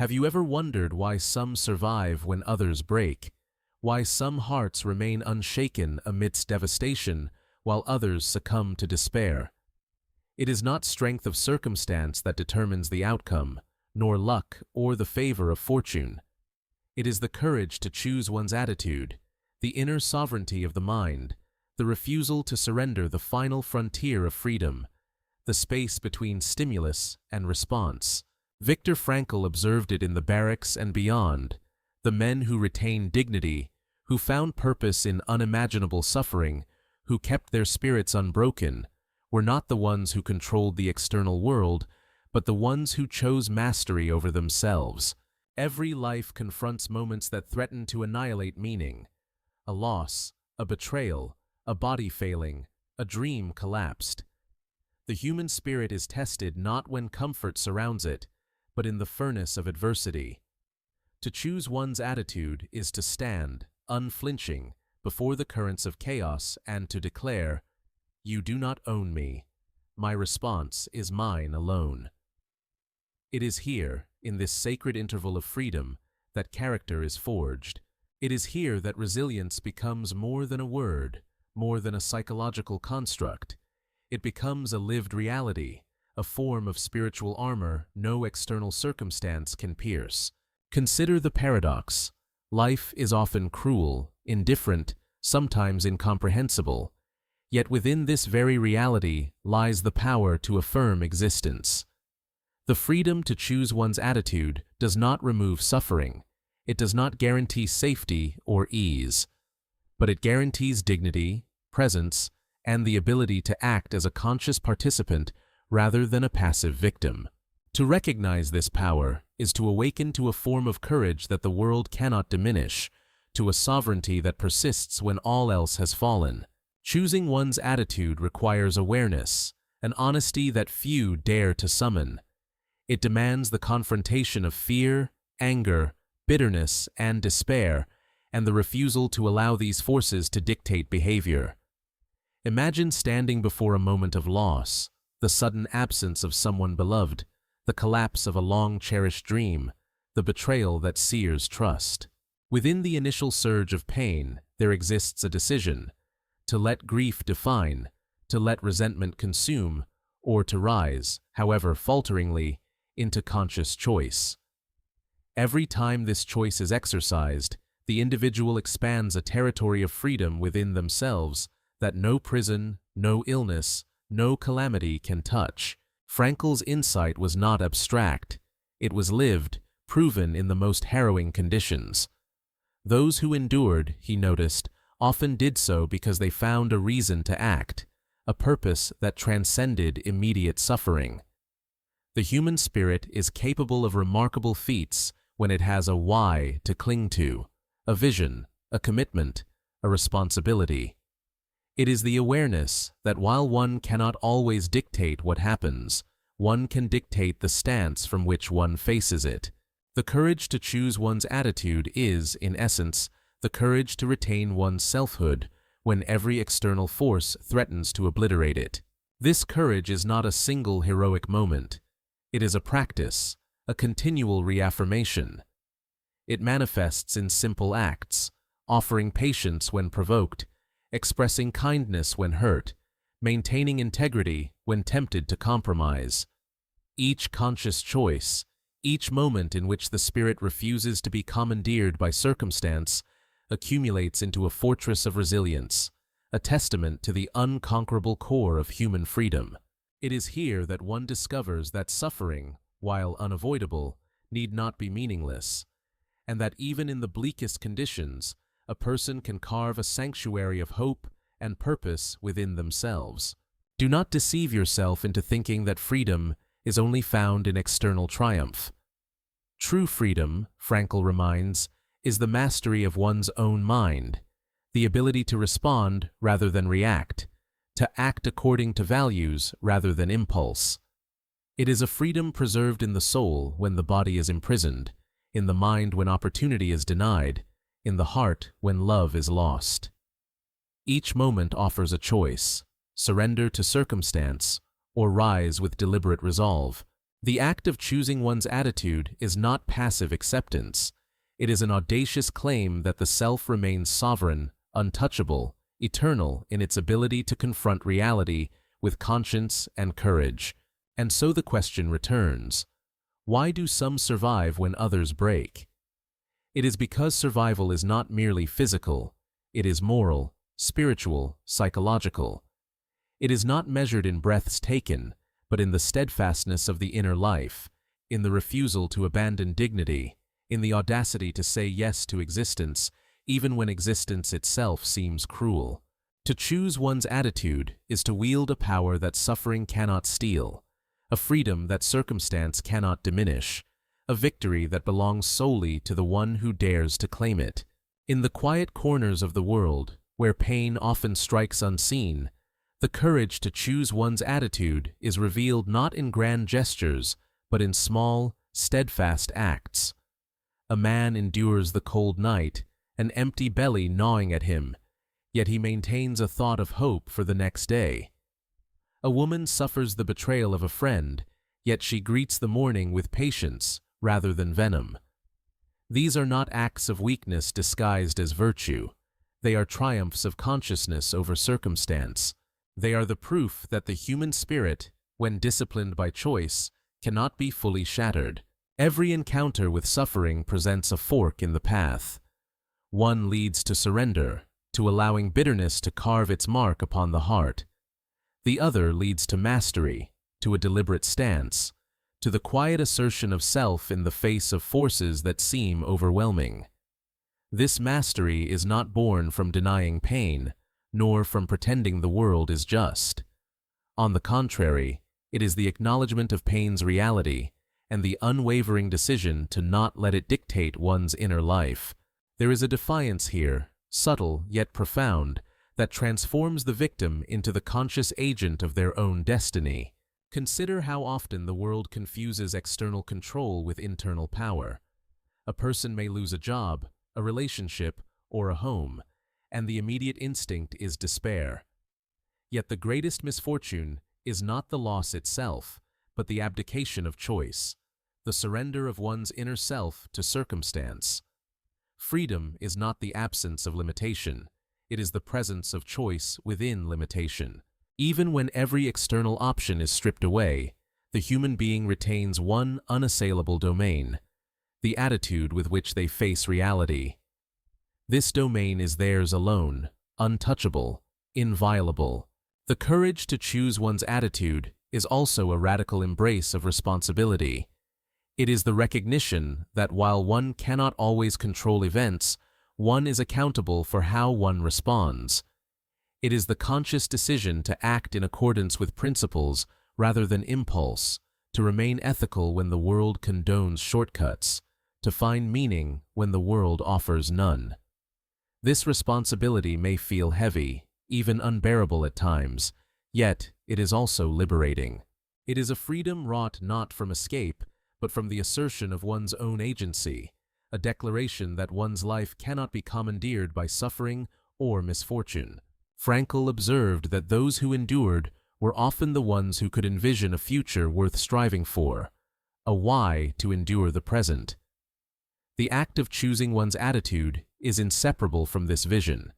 Have you ever wondered why some survive when others break? Why some hearts remain unshaken amidst devastation, while others succumb to despair? It is not strength of circumstance that determines the outcome, nor luck or the favor of fortune. It is the courage to choose one's attitude, the inner sovereignty of the mind, the refusal to surrender the final frontier of freedom, the space between stimulus and response. Viktor Frankl observed it in the barracks and beyond. The men who retained dignity, who found purpose in unimaginable suffering, who kept their spirits unbroken, were not the ones who controlled the external world, but the ones who chose mastery over themselves. Every life confronts moments that threaten to annihilate meaning. A loss, a betrayal, a body failing, a dream collapsed. The human spirit is tested not when comfort surrounds it, but in the furnace of adversity. To choose one's attitude is to stand, unflinching, before the currents of chaos and to declare, "You do not own me. My response is mine alone." It is here, in this sacred interval of freedom, that character is forged. It is here that resilience becomes more than a word, more than a psychological construct. It becomes a lived reality, a form of spiritual armor no external circumstance can pierce. Consider the paradox. Life is often cruel, indifferent, sometimes incomprehensible. Yet within this very reality lies the power to affirm existence. The freedom to choose one's attitude does not remove suffering. It does not guarantee safety or ease. But it guarantees dignity, presence, and the ability to act as a conscious participant rather than a passive victim. To recognize this power is to awaken to a form of courage that the world cannot diminish, to a sovereignty that persists when all else has fallen. Choosing one's attitude requires awareness, an honesty that few dare to summon. It demands the confrontation of fear, anger, bitterness, and despair, and the refusal to allow these forces to dictate behavior. Imagine standing before a moment of loss, the sudden absence of someone beloved, the collapse of a long-cherished dream, the betrayal that sears trust. Within the initial surge of pain, there exists a decision: to let grief define, to let resentment consume, or to rise, however falteringly, into conscious choice. Every time this choice is exercised, the individual expands a territory of freedom within themselves that no prison, no illness, no calamity can touch. Frankl's insight was not abstract. It was lived, proven in the most harrowing conditions. Those who endured, he noticed, often did so because they found a reason to act, a purpose that transcended immediate suffering. The human spirit is capable of remarkable feats when it has a why to cling to, a vision, a commitment, a responsibility. It is the awareness that while one cannot always dictate what happens, one can dictate the stance from which one faces it. The courage to choose one's attitude is, in essence, the courage to retain one's selfhood when every external force threatens to obliterate it. This courage is not a single heroic moment. It is a practice, a continual reaffirmation. It manifests in simple acts, offering patience when provoked, expressing kindness when hurt, maintaining integrity when tempted to compromise. Each conscious choice, each moment in which the spirit refuses to be commandeered by circumstance, accumulates into a fortress of resilience, a testament to the unconquerable core of human freedom. It is here that one discovers that suffering, while unavoidable, need not be meaningless, and that even in the bleakest conditions, a person can carve a sanctuary of hope and purpose within themselves. Do not deceive yourself into thinking that freedom is only found in external triumph. True freedom, Frankl reminds, is the mastery of one's own mind, the ability to respond rather than react, to act according to values rather than impulse. It is a freedom preserved in the soul when the body is imprisoned, in the mind when opportunity is denied, in the heart when love is lost. Each moment offers a choice: surrender to circumstance or rise with deliberate resolve. The act of choosing one's attitude is not passive acceptance. It is an audacious claim that the self remains sovereign, untouchable, eternal in its ability to confront reality with conscience and courage. And so the question returns: why do some survive when others break? It is because survival is not merely physical, it is moral, spiritual, psychological. It is not measured in breaths taken, but in the steadfastness of the inner life, in the refusal to abandon dignity, in the audacity to say yes to existence, even when existence itself seems cruel. To choose one's attitude is to wield a power that suffering cannot steal, a freedom that circumstance cannot diminish, a victory that belongs solely to the one who dares to claim it. In the quiet corners of the world, where pain often strikes unseen, the courage to choose one's attitude is revealed not in grand gestures, but in small, steadfast acts. A man endures the cold night, an empty belly gnawing at him, yet he maintains a thought of hope for the next day. A woman suffers the betrayal of a friend, yet she greets the morning with patience rather than venom. These are not acts of weakness disguised as virtue. They are triumphs of consciousness over circumstance. They are the proof that the human spirit, when disciplined by choice, cannot be fully shattered. Every encounter with suffering presents a fork in the path. One leads to surrender, to allowing bitterness to carve its mark upon the heart. The other leads to mastery, to a deliberate stance, to the quiet assertion of self in the face of forces that seem overwhelming. This mastery is not born from denying pain, nor from pretending the world is just. On the contrary, it is the acknowledgement of pain's reality and the unwavering decision to not let it dictate one's inner life. There is a defiance here, subtle yet profound, that transforms the victim into the conscious agent of their own destiny. Consider how often the world confuses external control with internal power. A person may lose a job, a relationship, or a home, and the immediate instinct is despair. Yet the greatest misfortune is not the loss itself, but the abdication of choice, the surrender of one's inner self to circumstance. Freedom is not the absence of limitation, it is the presence of choice within limitation. Even when every external option is stripped away, the human being retains one unassailable domain: the attitude with which they face reality. This domain is theirs alone, untouchable, inviolable. The courage to choose one's attitude is also a radical embrace of responsibility. It is the recognition that while one cannot always control events, one is accountable for how one responds. It is the conscious decision to act in accordance with principles rather than impulse, to remain ethical when the world condones shortcuts, to find meaning when the world offers none. This responsibility may feel heavy, even unbearable at times, yet it is also liberating. It is a freedom wrought not from escape, but from the assertion of one's own agency, a declaration that one's life cannot be commandeered by suffering or misfortune. Frankl observed that those who endured were often the ones who could envision a future worth striving for, a why to endure the present. The act of choosing one's attitude is inseparable from this vision.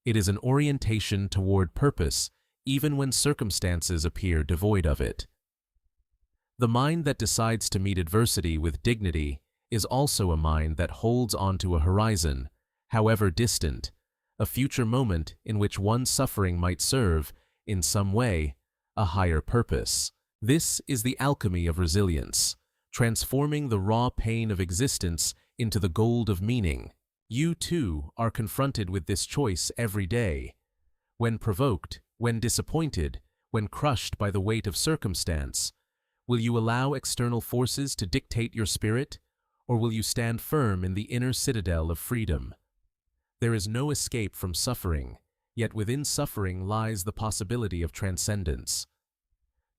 It is an orientation toward purpose, even when circumstances appear devoid of it. The mind that decides to meet adversity with dignity is also a mind that holds onto a horizon, however distant, a future moment in which one's suffering might serve, in some way, a higher purpose. This is the alchemy of resilience, transforming the raw pain of existence into the gold of meaning. You, too, are confronted with this choice every day. When provoked, when disappointed, when crushed by the weight of circumstance, will you allow external forces to dictate your spirit, or will you stand firm in the inner citadel of freedom? There is no escape from suffering, yet within suffering lies the possibility of transcendence.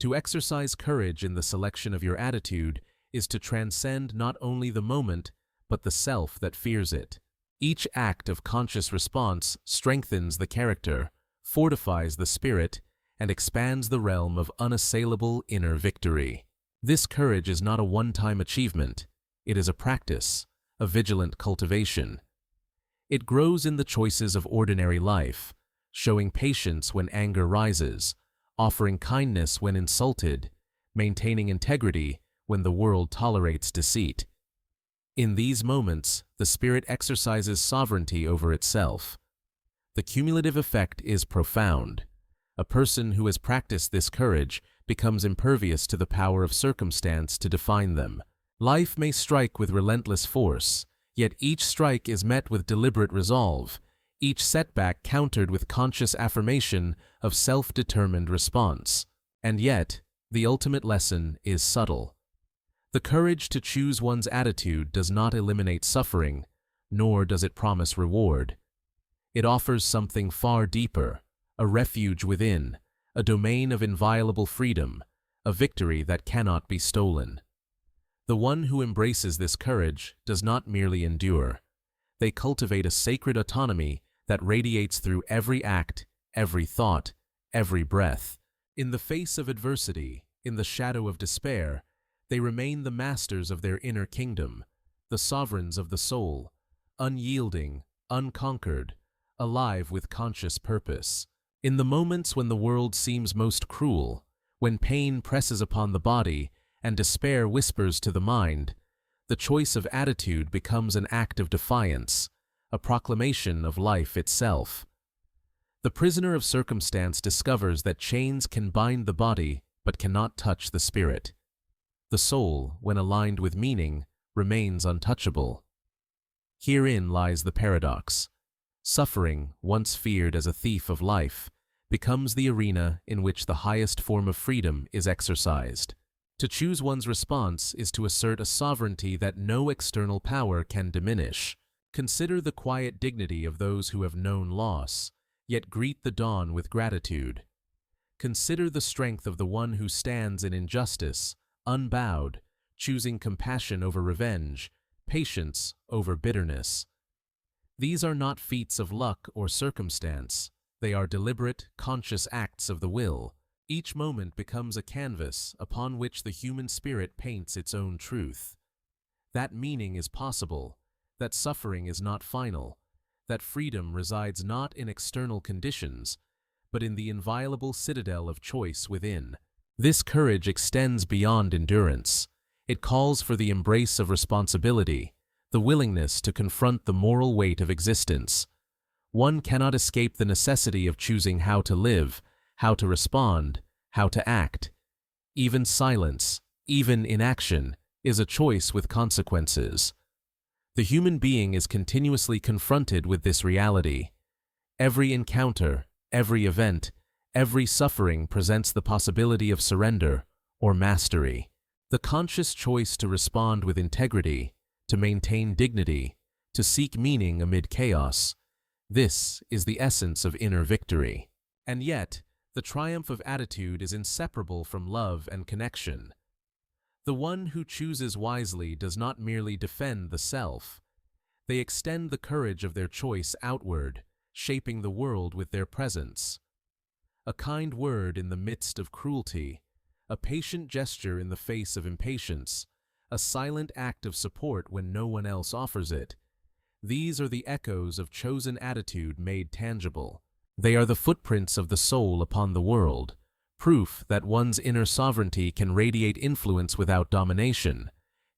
To exercise courage in the selection of your attitude is to transcend not only the moment, but the self that fears it. Each act of conscious response strengthens the character, fortifies the spirit, and expands the realm of unassailable inner victory. This courage is not a one-time achievement. It is a practice, a vigilant cultivation. It grows in the choices of ordinary life, showing patience when anger rises, offering kindness when insulted, maintaining integrity when the world tolerates deceit. In these moments, the spirit exercises sovereignty over itself. The cumulative effect is profound. A person who has practiced this courage becomes impervious to the power of circumstance to define them. Life may strike with relentless force, yet each strike is met with deliberate resolve, each setback countered with conscious affirmation of self-determined response. And yet, the ultimate lesson is subtle. The courage to choose one's attitude does not eliminate suffering, nor does it promise reward. It offers something far deeper, a refuge within, a domain of inviolable freedom, a victory that cannot be stolen. The one who embraces this courage does not merely endure. They cultivate a sacred autonomy that radiates through every act, every thought, every breath. In the face of adversity, in the shadow of despair, they remain the masters of their inner kingdom, the sovereigns of the soul, unyielding, unconquered, alive with conscious purpose. In the moments when the world seems most cruel, when pain presses upon the body and despair whispers to the mind, the choice of attitude becomes an act of defiance, a proclamation of life itself. The prisoner of circumstance discovers that chains can bind the body but cannot touch the spirit. The soul, when aligned with meaning, remains untouchable. Herein lies the paradox. Suffering, once feared as a thief of life, becomes the arena in which the highest form of freedom is exercised. To choose one's response is to assert a sovereignty that no external power can diminish. Consider the quiet dignity of those who have known loss, yet greet the dawn with gratitude. Consider the strength of the one who stands in injustice, unbowed, choosing compassion over revenge, patience over bitterness. These are not feats of luck or circumstance. They are deliberate, conscious acts of the will. Each moment becomes a canvas upon which the human spirit paints its own truth. That meaning is possible, that suffering is not final, that freedom resides not in external conditions, but in the inviolable citadel of choice within. This courage extends beyond endurance. It calls for the embrace of responsibility, the willingness to confront the moral weight of existence. One cannot escape the necessity of choosing how to live, how to respond, how to act. Even silence, even inaction, is a choice with consequences. The human being is continuously confronted with this reality. Every encounter, every event, every suffering presents the possibility of surrender or mastery. The conscious choice to respond with integrity, to maintain dignity, to seek meaning amid chaos, this is the essence of inner victory. And yet, the triumph of attitude is inseparable from love and connection. The one who chooses wisely does not merely defend the self. They extend the courage of their choice outward, shaping the world with their presence. A kind word in the midst of cruelty, a patient gesture in the face of impatience, a silent act of support when no one else offers it. These are the echoes of chosen attitude made tangible. They are the footprints of the soul upon the world, proof that one's inner sovereignty can radiate influence without domination,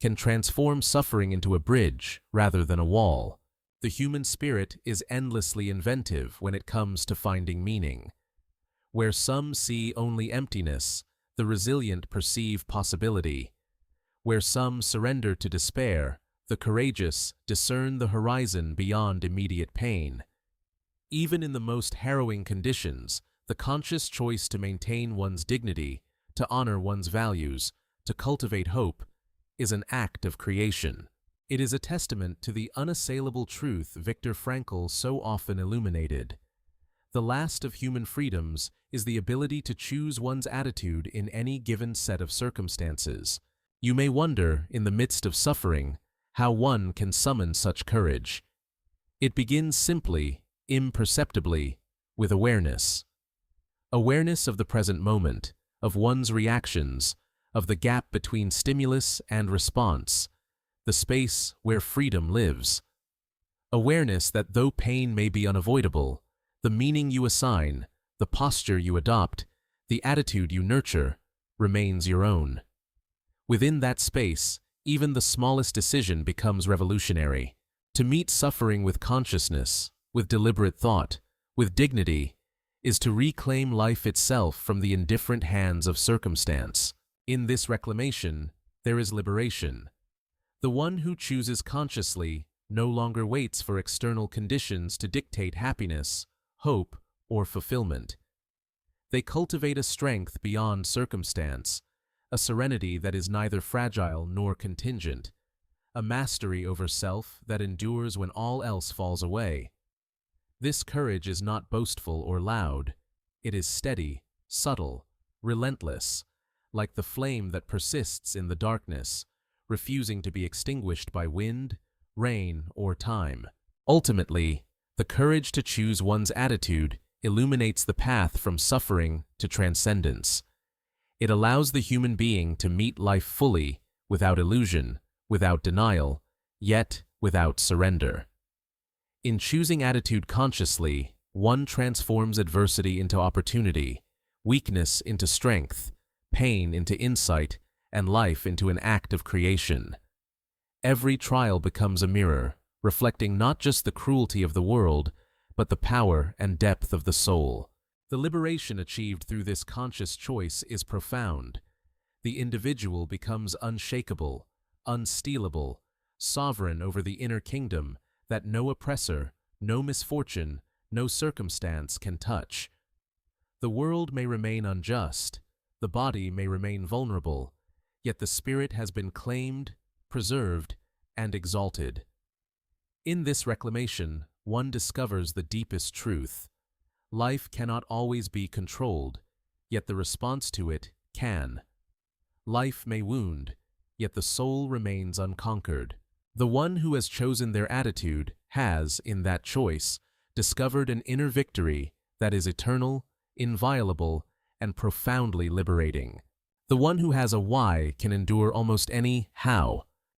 can transform suffering into a bridge rather than a wall. The human spirit is endlessly inventive when it comes to finding meaning. Where some see only emptiness, the resilient perceive possibility. Where some surrender to despair, the courageous discern the horizon beyond immediate pain. Even in the most harrowing conditions, the conscious choice to maintain one's dignity, to honor one's values, to cultivate hope, is an act of creation. It is a testament to the unassailable truth Viktor Frankl so often illuminated. The last of human freedoms is the ability to choose one's attitude in any given set of circumstances. You may wonder, in the midst of suffering, how one can summon such courage. It begins simply, imperceptibly, with awareness. Awareness of the present moment, of one's reactions, of the gap between stimulus and response, the space where freedom lives. Awareness that though pain may be unavoidable, the meaning you assign, the posture you adopt, the attitude you nurture, remains your own. Within that space, even the smallest decision becomes revolutionary. To meet suffering with consciousness, with deliberate thought, with dignity, is to reclaim life itself from the indifferent hands of circumstance. In this reclamation, there is liberation. The one who chooses consciously no longer waits for external conditions to dictate happiness, hope, or fulfillment. They cultivate a strength beyond circumstance, a serenity that is neither fragile nor contingent, a mastery over self that endures when all else falls away. This courage is not boastful or loud. It is steady, subtle, relentless, like the flame that persists in the darkness, refusing to be extinguished by wind, rain, or time. Ultimately, the courage to choose one's attitude illuminates the path from suffering to transcendence. It allows the human being to meet life fully, without illusion, without denial, yet without surrender. In choosing attitude consciously, one transforms adversity into opportunity, weakness into strength, pain into insight, and life into an act of creation. Every trial becomes a mirror, reflecting not just the cruelty of the world, but the power and depth of the soul. The liberation achieved through this conscious choice is profound. The individual becomes unshakable, unstealable, sovereign over the inner kingdom that no oppressor, no misfortune, no circumstance can touch. The world may remain unjust, the body may remain vulnerable, yet the spirit has been claimed, preserved, and exalted. In this reclamation, one discovers the deepest truth. Life cannot always be controlled, yet the response to it can. Life may wound, yet the soul remains unconquered. The one who has chosen their attitude has, in that choice, discovered an inner victory that is eternal, inviolable, and profoundly liberating. The one who has a why can endure almost any how.